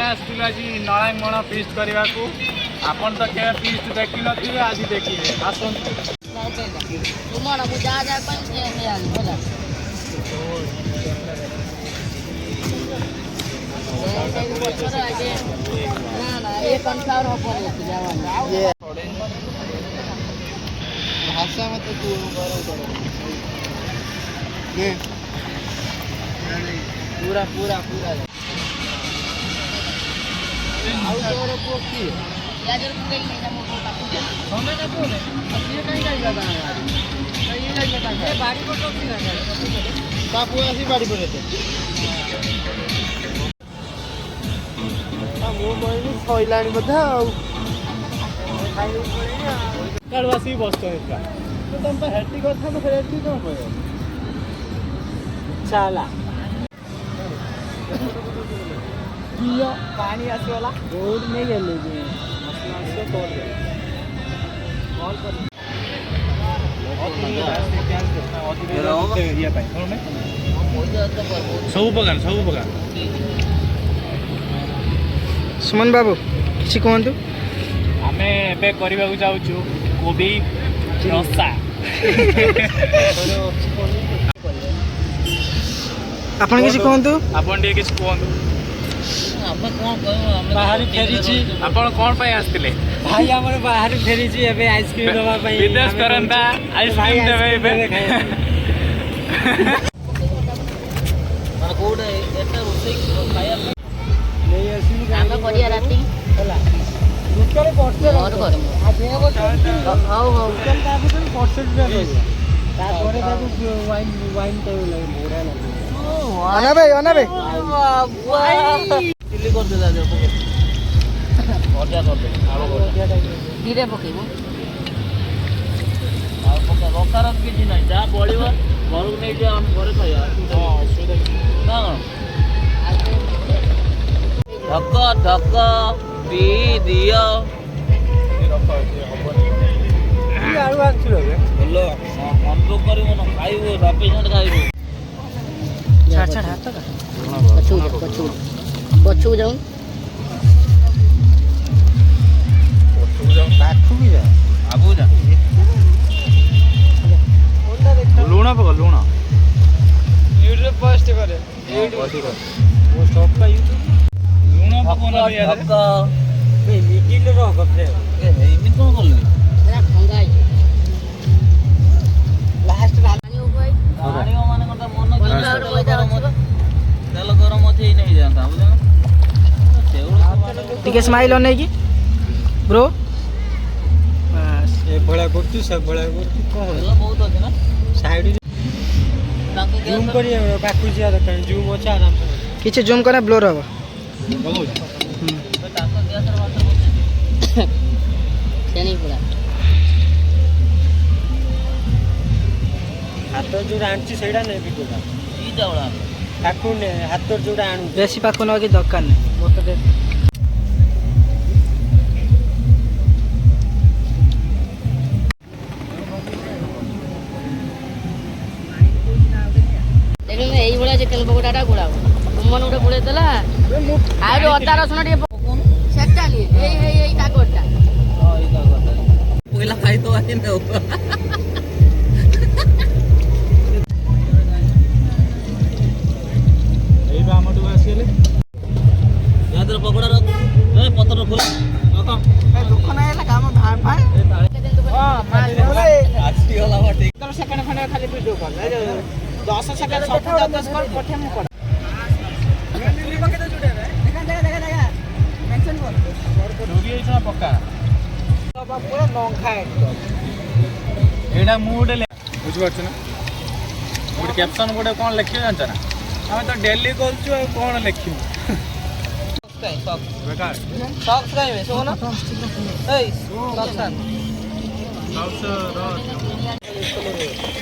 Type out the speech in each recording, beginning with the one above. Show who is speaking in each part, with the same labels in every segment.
Speaker 1: आसलु आज नलांगण फिस्ट करने को आपन तो क्या फिस्ट देखी नथिबे आज देखिए आसंतु
Speaker 2: तुमरा मु जा जा पन से ले आनी होला ना ना ये कॉर्नफ्लावर हो पर जावाना ये भाषा में तो तू ये पूरा पूरा पूरा आउ तोर पोकी या जर कुछ नहीं जा मोको काटू सोने ना बोले अब ये नहीं जाएगा गाड़ी नहीं जाएगा ये बाड़ी को टोकी ना बापू ऐसी बाड़ी पर रहते मो मोइनी सइलाणी बधा खाइलो पड़े कड़वासी बसतो इसका तो तुम पर हेटी कथा तो हेटी कौन कहो चला जियो पानी आसीला रोड नहीं गेले जे मसला से तोड़ दे कॉल कर सब प्रकार सुमन बाबू किसी कहतु आम ए चाहूँ कोबी रसा
Speaker 3: आपन किसी कहतु
Speaker 1: आपन टे किसी कहतु
Speaker 3: बाहर फेरी
Speaker 1: आपन कौन पाई आसतिले
Speaker 3: भाई हमर बाहर फेरी छी एबे आइसक्रीम दबा पाई
Speaker 1: विदेश करंदा आइसक्रीम देबे एबे
Speaker 2: माने कोड एटा रोसई खाया
Speaker 3: नहीं आसी
Speaker 2: काम करिया राती
Speaker 3: होला रुकरे पड़ते
Speaker 2: और करे
Speaker 3: आ देबो
Speaker 2: हाउ हाउ
Speaker 3: चल का भी 1% रे ता तोरे ताकू वाइन वाइन तो लगे मोरा लगे अना बे
Speaker 2: चिल्ली कर दे जा भजा कर दे आलो भजा धीरे पकेबो आ पका रोकार किछि नै जा बळिबो घर नै जे हम घरे खाया हां सुदा ना ढक पी दियो
Speaker 3: ये आलू आछिलो बे
Speaker 1: बोलो हम तो करिवो न खाइबो रापेसेंट खाइबो
Speaker 3: छाड़ छाड़ हाथ का
Speaker 2: बच्चू जाऊं
Speaker 3: काठू भी जा
Speaker 1: आबू जा लूना पका लूना
Speaker 3: यूट्यूब पोस्ट करे वो स्टॉप का यूट्यूब
Speaker 1: लूना पकोना भी यार
Speaker 3: ए मिडिल रो गफे
Speaker 1: ए इमित कोन करले
Speaker 2: मेरा खंगाई
Speaker 3: लास्ट
Speaker 2: पानी हो गई
Speaker 1: गाड़ी माने कोन मन तेल गरम अच्छे नहीं जानता बुझे
Speaker 3: टिके स्माइल ऑन नहीं की ब्रो बस ये बड़ा करतु सब बड़ा करतु कौन
Speaker 1: बहुत अच्छे ना
Speaker 3: साइड जूम करिए बाकू जिया दरकार जूम अच्छा आराम से किछ जूम करना ब्लर हबो
Speaker 2: नहीं पूरा
Speaker 3: हाथ जो आंची सेडा नहीं बिकोला
Speaker 1: ई जावड़ा
Speaker 3: पाकू ने हाथ जोड़ा आनु बेसी पाकू न कि दरकार नहीं मत दे
Speaker 2: देखिन एई बड़ा चिकन पकोड़ाटा गुड़ा तुमन उठे गुड़े देला आइ अदा रसुण टे सेटा नी एई कागरटा
Speaker 1: हां ई कागरटा पहिला खाई तो आइन दो पकोड़ा पतर खोल
Speaker 3: दुख ना है काम धान भाई हां माल
Speaker 1: आसी वाला बाटे
Speaker 3: 10 सेकंड खने खाली वीडियो कर 10 सेकंड सब 10 कर पठे मु कर नीली पके तो जुटे देखा मेंशन कर
Speaker 1: डोरी ऐसा पक्का
Speaker 3: सब पूरा नंखा एकदम
Speaker 1: एडा मूड ले बुझ पाछ ना मूड कैप्शन गोटे कोन लिखियो जानछ ना हम तो डेली करछु कोन लिखियो बेकार
Speaker 3: सॉक्स गाइबे सोना ए सॉक्स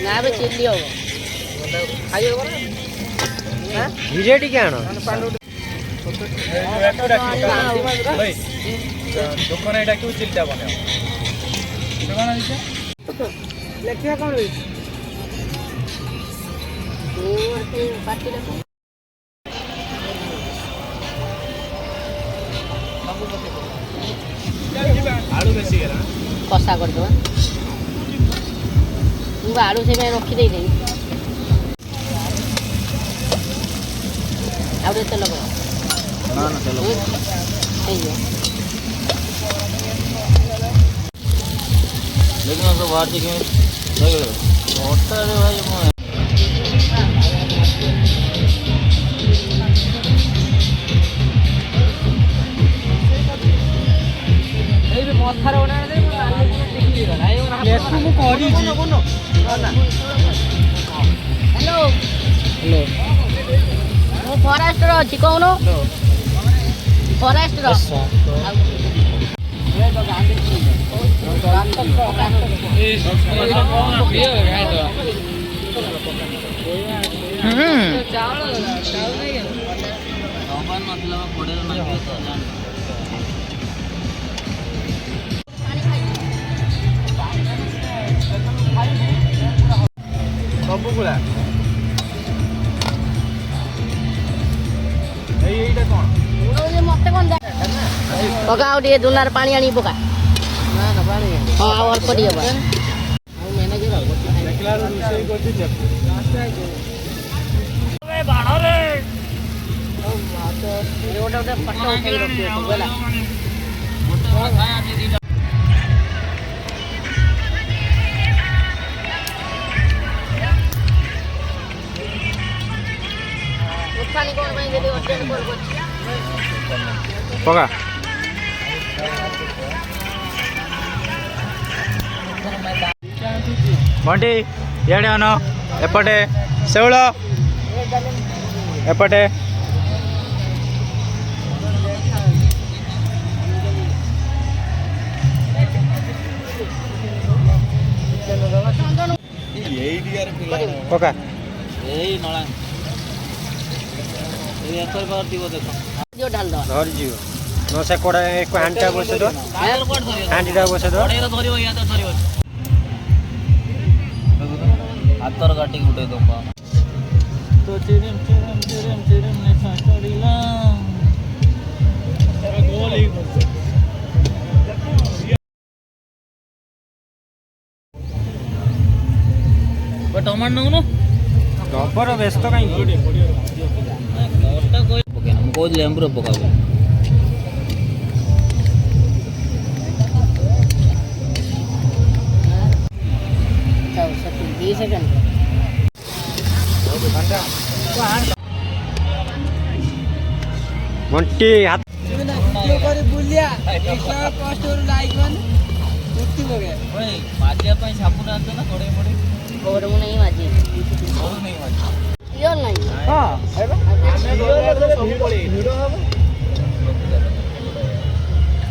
Speaker 2: ना बे चिल्ली हो
Speaker 3: खाइयो हां धीरे टिके आनो
Speaker 1: भाई दुकान एटा क्यों चिल्टा बने दुकान दिसे
Speaker 3: लेखिया कोन रे
Speaker 2: तो पार्टी कषा करदे आलू से रखीदे आउ तेल
Speaker 1: ना ना चलो लेकिन तो बाहर से क्यों होता है भाई
Speaker 2: हेलो ମୁଁ ଫରେଷ୍ଟର ଅଛି କହୁନ ଫରେଷ୍ଟର
Speaker 1: ସବୁ ଗୁଳା এইটা কোন
Speaker 2: ମତେ କଣ ପକା ଆଉ ଟିକେ ଦୁନାର ପାଣି ଆଣି ପକା
Speaker 3: ନା ନା ପାଣି
Speaker 2: ହଁ ଆଉ ଅଳ୍ପ ଟିକେ ପକା
Speaker 3: ଆଉ ମ୍ୟାନେଜର
Speaker 1: ଦେଖିଲା ରୋଷେଇ କରୁଛି
Speaker 2: ବାଣରେ ଗୋଟେ ଫଟୋ ଉଠେଇ ରଖିବ ସବୁ ହେଲା ଉଠାଣି କଣ ପାଇଁ ଯଦି ଅର୍ଜେଣ୍ଟ କଲ୍ କରୁଛି
Speaker 1: ପକା ବଣ୍ଟି ଇଆଡ଼େ ଆନ ଏପଟେ ଶେଉଳ ଏପଟେ ପକା ଏଇ ନଳା
Speaker 2: जो ढाल दो
Speaker 1: ଧରି ଯିବ ନ ସେ କୋଡ଼ା ହାଣ୍ଡିଟା ବସେଇ ଦେବ ହାଣ୍ଡିଟା ବସେଇ ଦେବ ହାତର କାଟିକି ଉଠେଇ ଦେବ ତ ଚିରିମ୍ ଚିରିମ୍ ଚିରିମ୍ ଚିରିମ୍ ନେଖା ଚଢ଼ିଲା ଗୋଲ ହେଇ ଟମାଟୋ ନଉନ ରବର ବ୍ୟସ୍ତ କାହିଁକି ମୁଁ କହୁଥିଲି ଲେମ୍ବୁର ପକାବ ଘଣ୍ଟି ହାତ
Speaker 3: ବୁଲିଆ କଷ୍ଟ ଲାଇକ୍ ମାନେ ମୂର୍ତ୍ତି ପକେଇବା
Speaker 1: ମାଜିବା ପାଇଁ ସାବୁନ ଆଣିଛ ନା କଡ଼େଇ ପଡ଼େଇ
Speaker 2: गोर में नहीं माजी
Speaker 1: ଘରୁ ନେଇ ମାଜି
Speaker 2: क्लियर नहीं
Speaker 3: ହଁ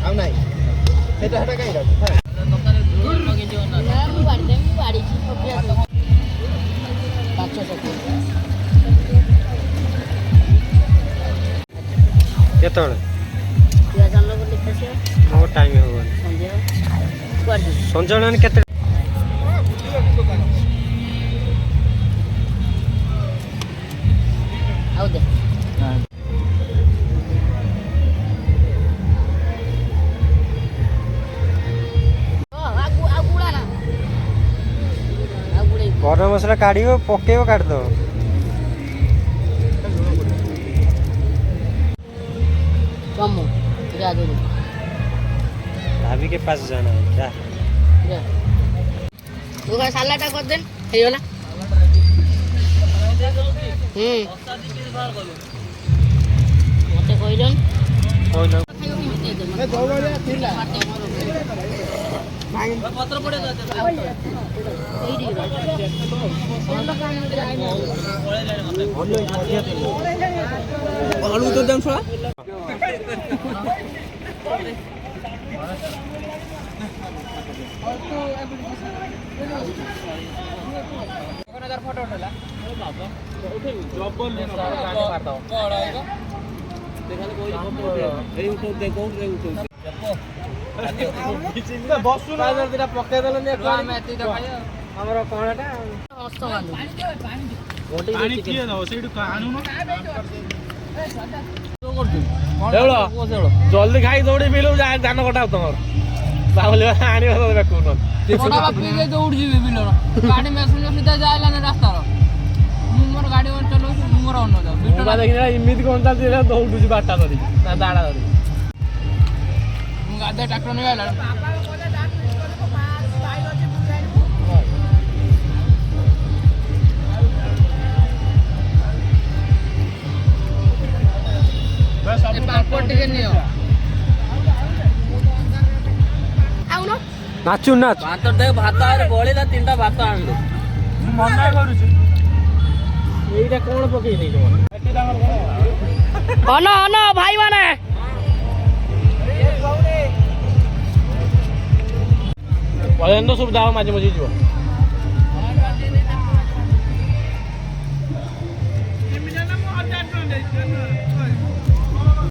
Speaker 3: ଆଉ ନାଇଁ ସେଟା ସେଟା କାଇଁ ରଖ
Speaker 2: ना मैं बाड़ी छी अभ्यास 500
Speaker 1: କେତେବେଳେ
Speaker 2: या जानलो बोली कैसे
Speaker 1: ମୋ ଟାଇମ୍ ହେବନି
Speaker 2: संजय कर दी
Speaker 1: ସଞ୍ଜୟ କେତେ
Speaker 2: आओ दे
Speaker 1: ଗରମ ମସଲା କାଢ଼ିବ ପକେଇବ କାଢ଼ିଦେବ
Speaker 2: कमो जा दो
Speaker 1: भाभी के पास जाना है क्या
Speaker 2: जा तू का सालाटा कर दे हे वाला मते कहिजन
Speaker 1: କହିଲ
Speaker 3: ଏ ଦୌଡ଼ିଆ ଥିଲା
Speaker 1: ପତ୍ର ପଡେ
Speaker 3: ଅଳୁ ତ ଦେମ ଛଡ଼ା ଫଟୋ ଉଠେଇଲା ବସୁ ଦିଟା ପକେଇଦେଲେ ଆମର କଣଟା ଜଲ୍ଦି ଖାଇ ଦୌଡ଼ି ମିଳୁ ଧାନ କଟା ତମର
Speaker 2: ବାବୁଲି ଆଣିବ ତ ଦେଖୁନ
Speaker 3: ବଡ ବାପି ଯେ ଦୌଡ଼ି ଯିବେ ବିଲର ଗାଡି ମେସିନ ସିଧା ଯାଇଲାନି ରାସ୍ତାର ମୁଁ ମୋର ଗାଡି ଚଲଉଛି ମୁଁ ମୋର ଅନ୍ନ ଯାଉ
Speaker 2: ମୁଁ ଦେଖିଲା ଏମିତି କଣ ଚାଲିଛି ଦୌଡୁଛି ବାଟା ଧରିକି ନା ଦାଡା ଧରିକି
Speaker 3: ମୁଁ ଗାଧେ ଟ୍ରାକ୍ଟର ନେଇ ଆଇଲା ପାମ୍ପଡ଼ ଟିକେ ନିଅ
Speaker 2: ନାଚୁ ନାଚ
Speaker 3: ଭାତ ଦେ ଭାତ ଆରେ ବଳିଲା 3ଟା ଭାତ ଆଣିଲୁ
Speaker 1: ମୁଁ ମନା କରୁଛି
Speaker 2: ଏଇଟା କଣ ପକେଇ ଦେଇଛ
Speaker 3: ଅନ ଅନ ଭାଇ ମାନେ
Speaker 2: ପର୍ଯ୍ୟନ୍ତ ସୁବିଧା ହବ ମାଝି ମଝି ଯିବ
Speaker 1: ମୁଁ 1000 ଟଙ୍କା ଦେଇଛି